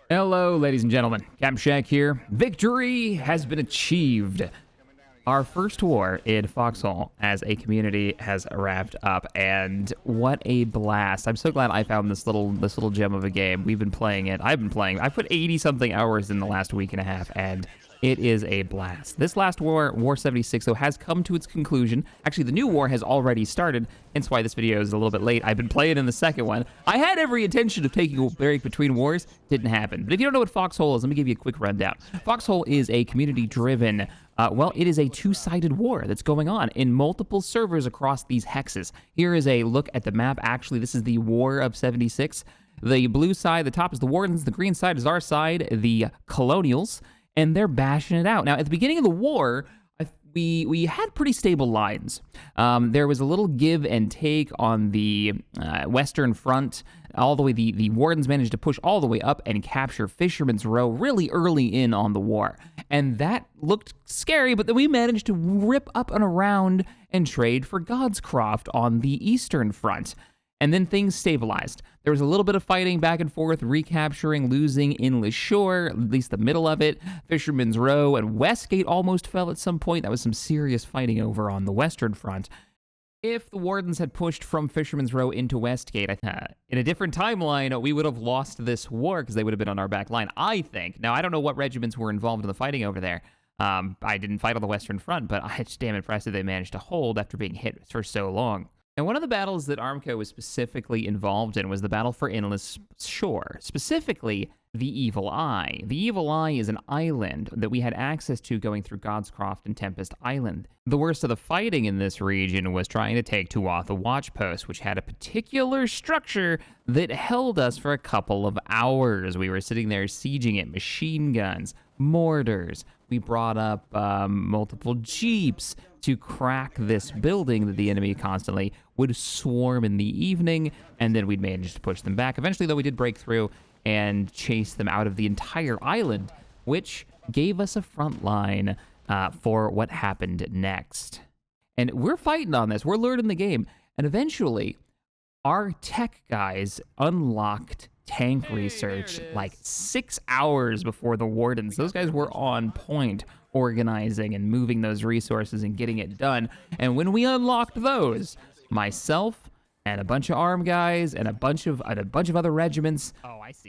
Hello, ladies and gentlemen. Captain Shack here. Victory has been achieved. Our first war in Foxhole as a community has wrapped up, and what a blast. I'm so glad I found this little gem of a game. We've been playing it. I've been playing. I put 80-something hours in the last week and a half, and it is a blast. This last war, War 76, though, has come to its conclusion. Actually, the new war has already started, hence why this video is a little bit late. I've been playing in the second one. I had every intention of taking a break between wars. Didn't happen. But if you don't know what Foxhole is, let me give you a quick rundown. Foxhole is a community-driven, well, it is a two-sided war that's going on in multiple servers across these hexes. Here is a look at the map. Actually, this is the War of 76. The blue side, the top is the Wardens. The green side is our side, the Colonials. And they're bashing it out. Now, at the beginning of the war, we had pretty stable lines. There was a little give and take on the Western Front. All the way, the Wardens managed to push all the way up and capture Fisherman's Row really early in on the war. And that looked scary, but then we managed to rip up and around and trade for Godscroft on the Eastern Front. And then things stabilized. There was a little bit of fighting back and forth, recapturing, losing Inlet Shore, at least the middle of it. Fisherman's Row and Westgate almost fell at some point. That was some serious fighting over on the Western Front. If the Wardens had pushed from Fisherman's Row into Westgate, in a different timeline, we would have lost this war because they would have been on our back line, I think. Now, I don't know what regiments were involved in the fighting over there. I didn't fight on the Western Front, but I'm just damn impressed that they managed to hold after being hit for so long. And one of the battles that Armco was specifically involved in was the battle for Inlet Shore, specifically the Evil Eye. The Evil Eye is an island that we had access to going through Godscroft and Tempest Island. The worst of the fighting in this region was trying to take Tuatha Watchpost, which had a particular structure that held us for a couple of hours. We were sitting there sieging it, machine guns, mortars. We brought up multiple jeeps to crack this building that the enemy constantly would swarm in the evening, and then we'd manage to push them back. Eventually, though, we did break through and chase them out of the entire island, which gave us a front line for what happened next. And we're fighting on this. We're learning the game. And eventually, our tech guys unlocked tank research like 6 hours before the Wardens. Those guys were on point, organizing and moving those resources and getting it done. And when we unlocked those, myself and a bunch of arm guys and a bunch of other regiments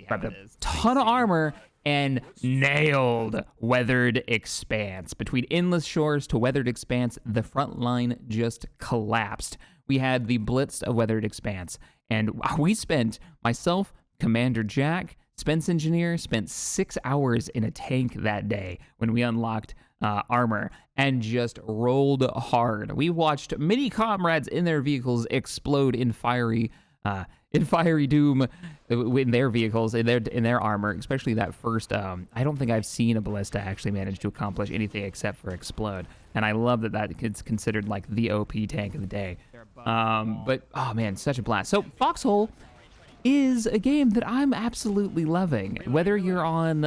grabbed a ton of armor and nailed Weathered Expanse. Between Inlet Shores to Weathered Expanse, the front line just collapsed. We had the blitz of Weathered Expanse, and we spent, myself, Commander Jack, Spence Engineer, spent 6 hours in a tank that day when we unlocked armor and just rolled hard. We watched many comrades in their vehicles explode in fiery doom in their vehicles, in their armor, especially that first. I don't think I've seen a ballista actually manage to accomplish anything except for explode, and I love that it's considered like the OP tank of the day. But oh man, such a blast. So Foxhole is a game that I'm absolutely loving. Whether you're on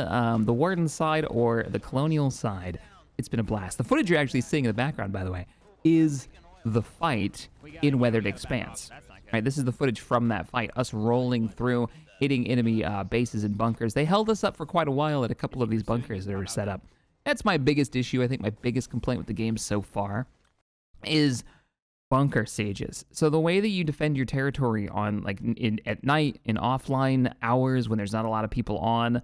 the Warden side or the Colonial side, it's been a blast. The footage you're actually seeing in the background, by the way, is the fight in Weathered Expanse. Right, this is the footage from that fight, us rolling through, hitting enemy bases and bunkers. They held us up for quite a while at a couple of these bunkers that were set up. That's my biggest issue. I think my biggest complaint with the game so far is bunker sieges. So the way that you defend your territory on at night, in offline hours when there's not a lot of people on,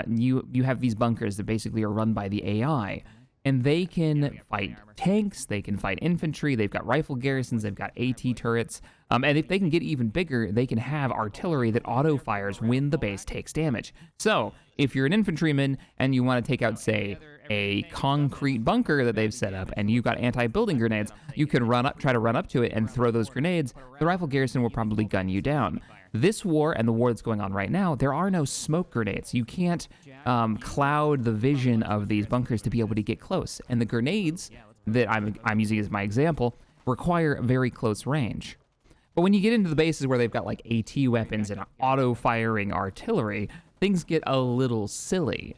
you have these bunkers that basically are run by the AI. And they can fight tanks, they can fight infantry, they've got rifle garrisons, they've got AT turrets, and if they can get even bigger, they can have artillery that auto-fires when the base takes damage. So, if you're an infantryman and you want to take out, say, a concrete bunker that they've set up, and you've got anti-building grenades, you can try to run up to it and throw those grenades. The rifle garrison will probably gun you down. This war and the war that's going on right now, there are no smoke grenades. You can't cloud the vision of these bunkers to be able to get close. And the grenades that I'm using as my example require very close range. But when you get into the bases where they've got like AT weapons and auto-firing artillery, things get a little silly.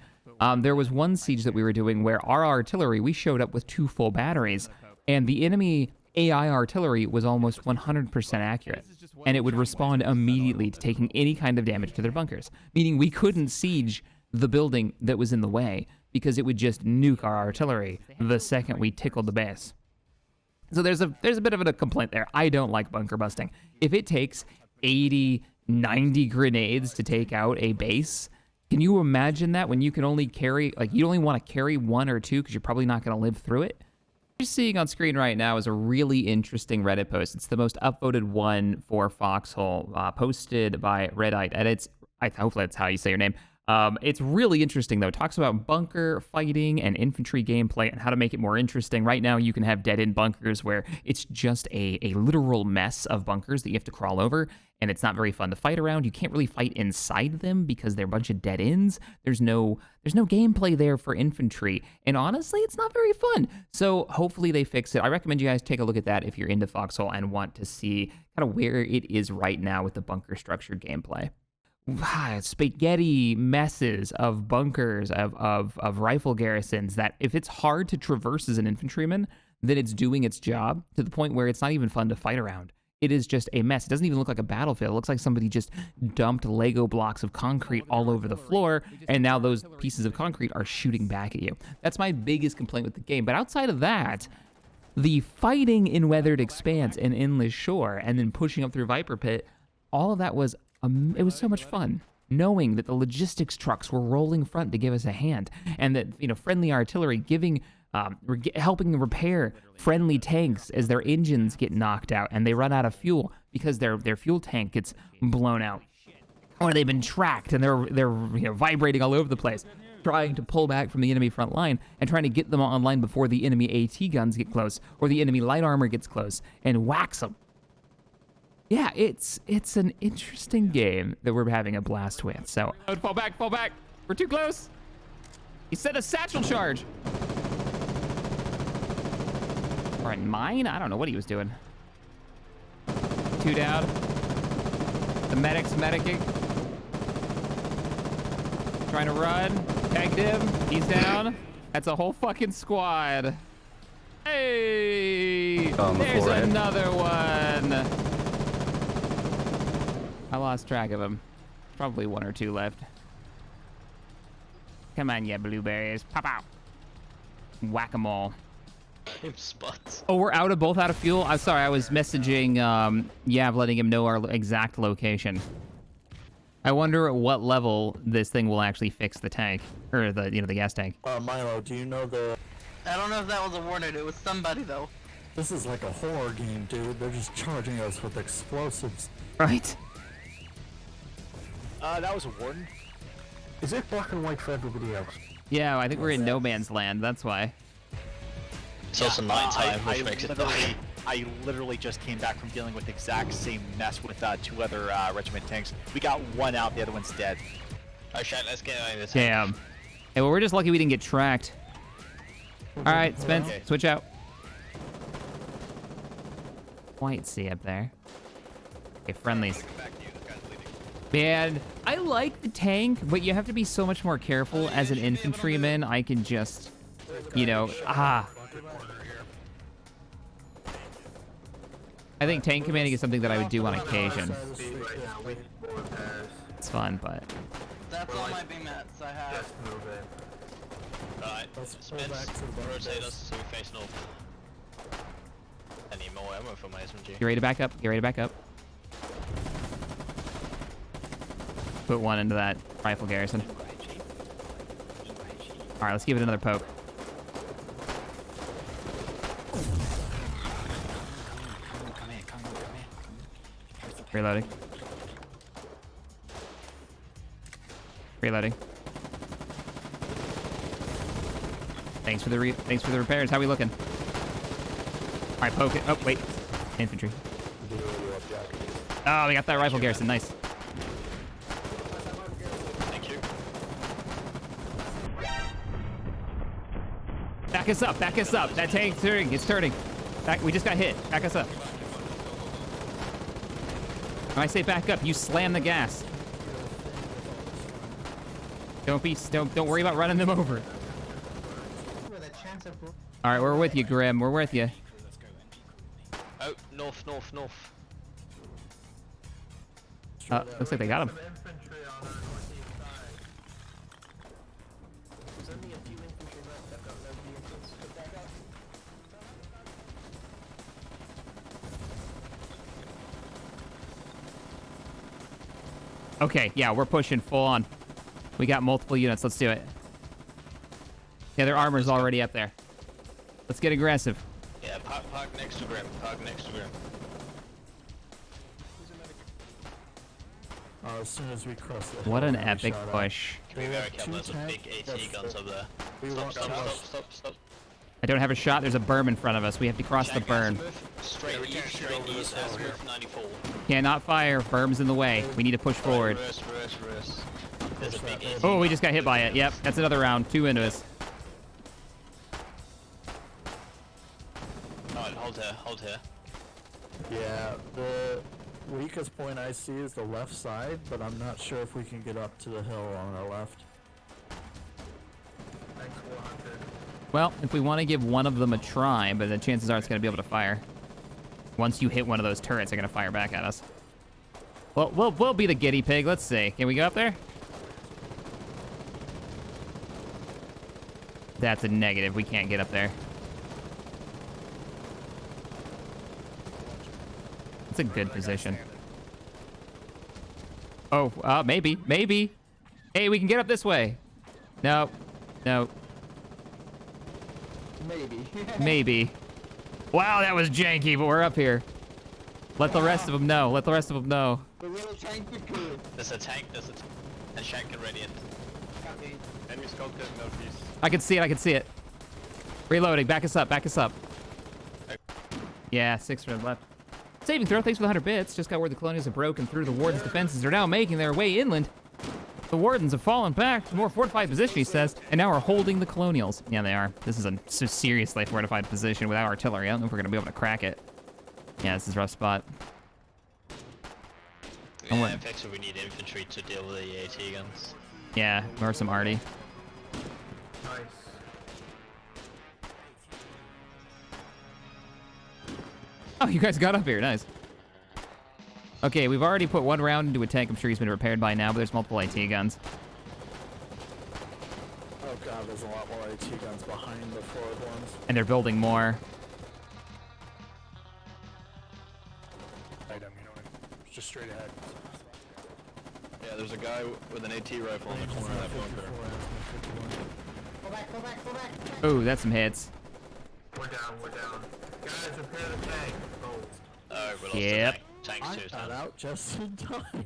There was one siege that we were doing where our artillery, we showed up with 2 full batteries, and the enemy AI artillery was almost 100% accurate. and it would respond immediately to taking any kind of damage to their bunkers, meaning we couldn't siege the building that was in the way because it would just nuke our artillery the second we tickled the base. So there's a bit of a complaint there. I don't like bunker busting. If it takes 80, 90 grenades to take out a base, can you imagine that when you can only carry, like, you only want to carry 1 or 2 because you're probably not going to live through it? What you're seeing on screen right now is a really interesting Reddit post. It's the most upvoted one for Foxhole, posted by Reddite, and hopefully that's how you say your name. It's really interesting, though. It talks about bunker fighting and infantry gameplay and how to make it more interesting. Right now, you can have dead-end bunkers where it's just a literal mess of bunkers that you have to crawl over, and it's not very fun to fight around. You can't really fight inside them because they're a bunch of dead ends. There's no gameplay there for infantry, and honestly, it's not very fun. So hopefully they fix it. I recommend you guys take a look at that if you're into Foxhole and want to see kind of where it is right now with the bunker structured gameplay. Spaghetti messes of bunkers, of rifle garrisons that if it's hard to traverse as an infantryman, then it's doing its job to the point where it's not even fun to fight around. It is just a mess. It doesn't even look like a battlefield. It looks like somebody just dumped Lego blocks of concrete all over the floor, and now those pieces of concrete are shooting back at you. That's my biggest complaint with the game. But outside of that, the fighting in Weathered Expanse and Endless Shore, and then pushing up through Viper Pit, all of that was it was so much fun, knowing that the logistics trucks were rolling front to give us a hand, and that, you know, friendly artillery helping repair friendly tanks as their engines get knocked out and they run out of fuel because their fuel tank gets blown out, or they've been tracked and they're vibrating all over the place, trying to pull back from the enemy front line and trying to get them online before the enemy AT guns get close or the enemy light armor gets close and whacks them. Yeah, it's an interesting game that we're having a blast with. So fall back. We're too close. He set a satchel charge. Or in mine? I don't know what he was doing. 2 down. The medic's medicing. Trying to run. Tagged him. He's down. That's a whole fucking squad. Hey! There's another one. I lost track of him. Probably 1 or 2 left. Come on, you blueberries. Pop out. Whack-a-mole. Spots. Oh, we're both out of fuel? I'm sorry, I was messaging Yav, letting him know our exact location. I wonder at what level this thing will actually fix the tank. Or the gas tank. Milo, do you know the... I don't know if that was a warning. It was somebody, though. This is like a horror game, dude. They're just charging us with explosives. Right. That was a warden. Is it black and white for everybody else? Yeah, I think we're in no man's land, that's why. It's also nighttime, which makes it dark. I literally just came back from dealing with the exact same mess with 2 other regiment tanks. We got 1 out, the other one's dead. Oh shit, let's get out of this. Damn. Hey, well, we're just lucky we didn't get tracked. Alright, Spence, Okay. switch out. White sea up there. Okay, friendlies. Man, I like the tank, but you have to be so much more careful as an infantryman. I can just, I think tank commanding is something that I would do on occasion. It's fun, but... That's all my BMATs I have. Alright, Spence, rotate us so we face north. I need more ammo for my SMG. Get ready to back up. Get ready to back up. Put 1 into that rifle garrison. Alright, let's give it another poke. Reloading. Reloading. Thanks for the repairs. How we looking? All right, poke it. Oh wait, infantry. Oh, we got that rifle garrison. Nice. Thank you. Back us up. Back us up. That tank's turning. It's turning. Back. We just got hit. Back us up. When I say back up, you slam the gas. Don't worry about running them over. All right, we're with you, Grim. We're with you. Oh, north. Looks like they got him. Infantry on our northeast side. There's only a few infantry left. I've got no vehicles. Get back up. Okay, yeah, we're pushing full on. We got multiple units. Let's do it. Yeah, their armor's already up there. Let's get aggressive. Yeah, park next to Grim. Park next to Grim. As soon as we cross the hill, What an we're gonna be epic shot at. push. Be We very have careful. There's two some tank- big AT that's guns the- up there. we want Stop. I don't have a shot. There's a berm in front of us. We have to cross the Shank, as berm. you move straight east, as move 94. Cannot fire. Berm's in the way. We need to push forward. Reverse. There's a big AT. Oh, we just got hit by it. Yep, that's another round. 2 into us. Alright, hold here. Yeah, the weakest point I see is the left side, but I'm not sure if we can get up to the hill on our left. Thanks, 400. Well, if we want to give one of them a try, but the chances are it's going to be able to fire. Once you hit one of those turrets, they're going to fire back at us. Well, we'll be the guinea pig. Let's see. Can we go up there? That's a negative. We can't get up there. It's a good position. Oh, maybe. Hey, we can get up this way. No. Maybe. Wow, that was janky, but we're up here. Let the rest of them know. The little tank we could. There's a tank, and Shank and Radiant. Copy. Enemy scout getting northeast. I can see it. Reloading. Back us up. Yeah, 6 from left. Saving throw. Thanks for the 100 bits. Just got word the colonials have broken through the Warden's defenses. They're now making their way inland. The Wardens have fallen back to a more fortified position, he says, and now are holding the colonials. Yeah, they are. This is a seriously fortified position without artillery. I don't know if we're going to be able to crack it. Yeah, this is a rough spot. Yeah, in fact, so we need infantry to deal with the AT guns. Yeah, or some arty. Nice. Oh, you guys got up here. Nice. Okay, we've already put 1 round into a tank. I'm sure he's been repaired by now, but there's multiple AT guns. Oh god, there's a lot more AT guns behind the forward ones. And they're building more. Just straight ahead. Yeah, there's a guy with an AT rifle in the corner of that bunker. Go back. Oh, that's some hits. We're down. Guys, repair the tank. Oh. Oh, we lost Yep. the tank. I Tanks too. got out just in time.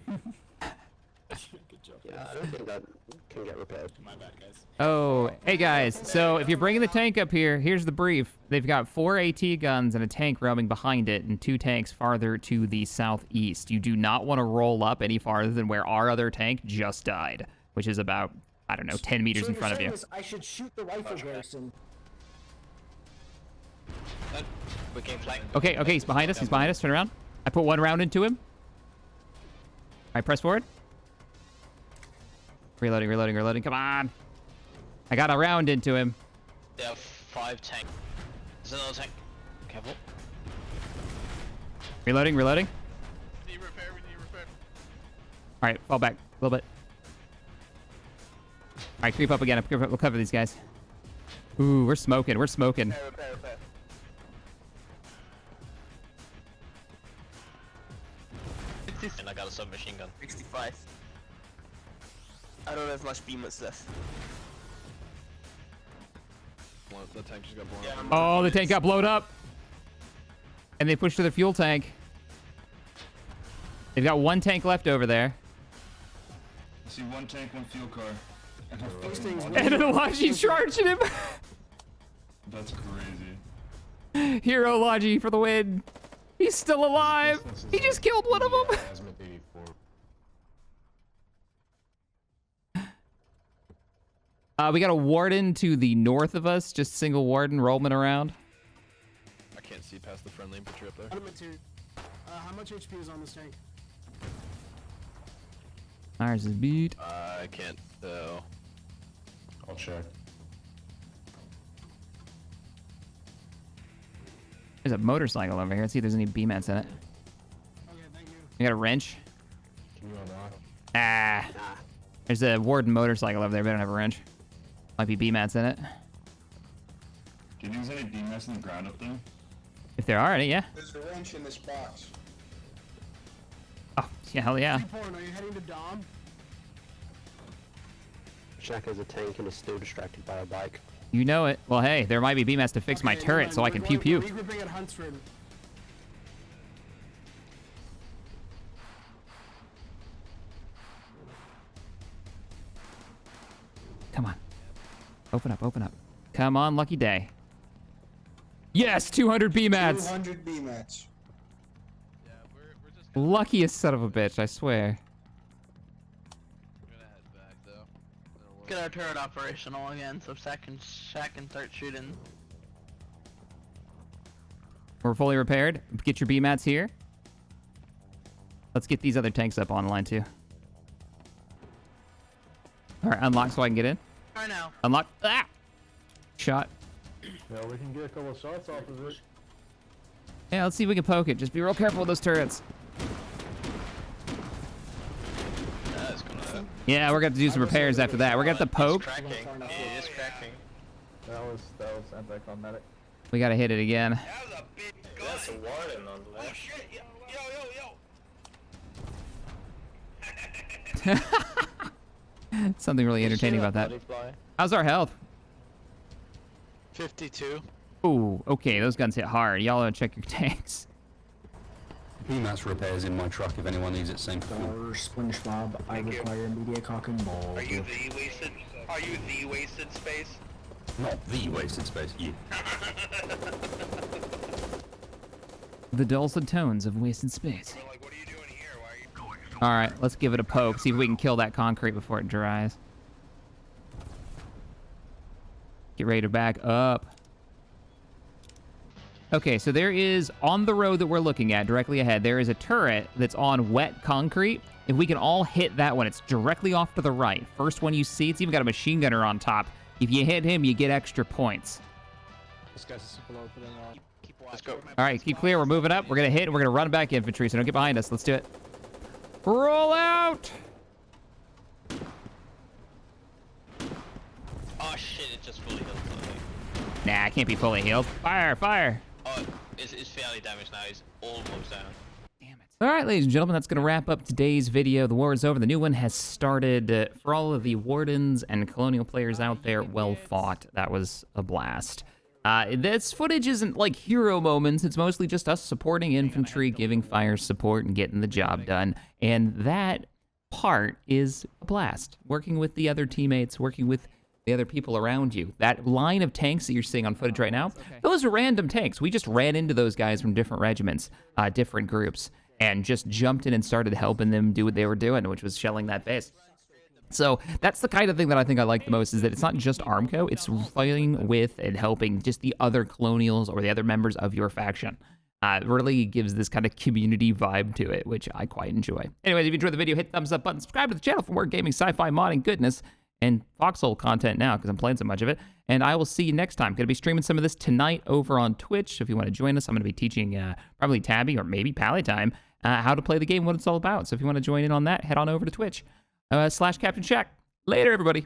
Good job. Yeah, I don't think that can get repaired. My bad, guys. Oh, hey guys. So if you're bringing the tank up here, here's the brief. They've got 4 AT guns and a tank roaming behind it and 2 tanks farther to the southeast. You do not want to roll up any farther than where our other tank just died, which is about, I don't know, 10 meters in front of you. I should shoot the rifle garrison. We can flank. Okay, he's behind us. Turn around. I put 1 round into him. All right, press forward. Reloading. Come on. I got a round into him. There are 5 tanks. There's another tank. Careful. Reloading. We need repair. All right, fall back a little bit. All right, creep up again. We'll cover these guys. Ooh, we're smoking. Repair. And I got a submachine gun. 65. I don't have much beamers left. The tank just got blown Yeah, up. Oh, the tank got blown up. And they pushed to the fuel tank. They've got 1 tank left over there. I see 1 tank, 1 fuel car. And a Those fucking things water- really- And then Logi charging him. That's crazy. Hero Logi for the win. He's still alive. He just killed one of them. We got a warden to the north of us, just single warden roaming around. I can't see past the friendly infantry up there. How much HP is on this tank? Ours is beat. I can't. I'll check. There's a motorcycle over here. Let's see if there's any B-mats in it. Okay, thank you. We got a wrench. Ah. There's a Warden motorcycle over there. They don't have a wrench. Might be B-mats in it. Do you think there's any BMS in the ground up there? If there are any, yeah. There's a wrench in this box. Oh, yeah, hell yeah. Are you heading to Dom? Shack has a tank and is still distracted by a bike. You know it. Well, hey, there might be B-mats to fix my turret so I can pew-pew. We're regrouping at Huntsford. Come on. Open up, open up. Come on, lucky day. Yes, 200 B-mats. 200 B-mats. Yeah, we're just Luckiest son of a bitch, I swear. gonna head back though. Get our turret operational again, so Shaq can start shooting. We're fully repaired. Get your B-mats here. Let's get these other tanks up online too. All right, unlock so I can get in. Right now. Unlock. Ah! Shot. Yeah, we can get a couple of shots off of it. Yeah, let's see if we can poke it. Just be real careful with those turrets. That's gonna hurt. Yeah, we're gonna have to do some repairs after that. We're gonna have to poke. It's cracking. Yeah, it's cracking. That was anticlimactic. We gotta hit it again. That's a warden on the left. Something really entertaining about that. How's our health? 52. Ooh, okay, those guns hit hard. Y'all gotta check your tanks. BMS repairs in my truck if anyone needs it same. SpongeBob, I require media cock and ball. Are you the wasted? Are you the wasted space? Not the wasted space, you. The dulcet tones of wasted space. We're like, what are you doing here? Why are you going? All right, let's give it a poke. See if we can kill that concrete before it dries. Get ready to back up. Okay, so there is, on the road that we're looking at, directly ahead, there is a turret that's on wet concrete. If we can all hit that one, it's directly off to the right. First one you see, it's even got a machine gunner on top. If you hit him, you get extra points. This guy's a super low putting on. Let's go. All right, keep clear. We're moving up. We're going to hit, and we're going to run back infantry, so don't get behind us. Let's do it. Roll out! Oh shit! It just fully healed. Nah, I can't be fully healed. Fire, fire. Oh, it's fairly damaged now. He's almost down. Damn it. All right, ladies and gentlemen, that's going to wrap up today's video. The war is over. The new one has started. For all of the Wardens and Colonial players out there, well fought. That was a blast. This footage isn't like hero moments. It's mostly just us supporting infantry, giving fire support, and getting the job done. And that part is a blast. Working with the other teammates, working with the other people around you. That line of tanks that you're seeing on footage right now, those are random tanks. We just ran into those guys from different regiments, different groups, and just jumped in and started helping them do what they were doing, which was shelling that base. So that's the kind of thing that I think I like the most, is that it's not just Armco, it's fighting with and helping just the other Colonials or the other members of your faction. It really gives this kind of community vibe to it, which I quite enjoy. Anyways, if you enjoyed the video, hit the thumbs up button, subscribe to the channel for more gaming, sci-fi, modding goodness, and Foxhole content now, because I'm playing so much of it. And I will see you next time. Going to be streaming some of this tonight over on Twitch. If you want to join us, I'm going to be teaching probably Tabby or maybe Pally Time how to play the game, what it's all about. So if you want to join in on that, head on over to Twitch / Captain Shack. Later, everybody.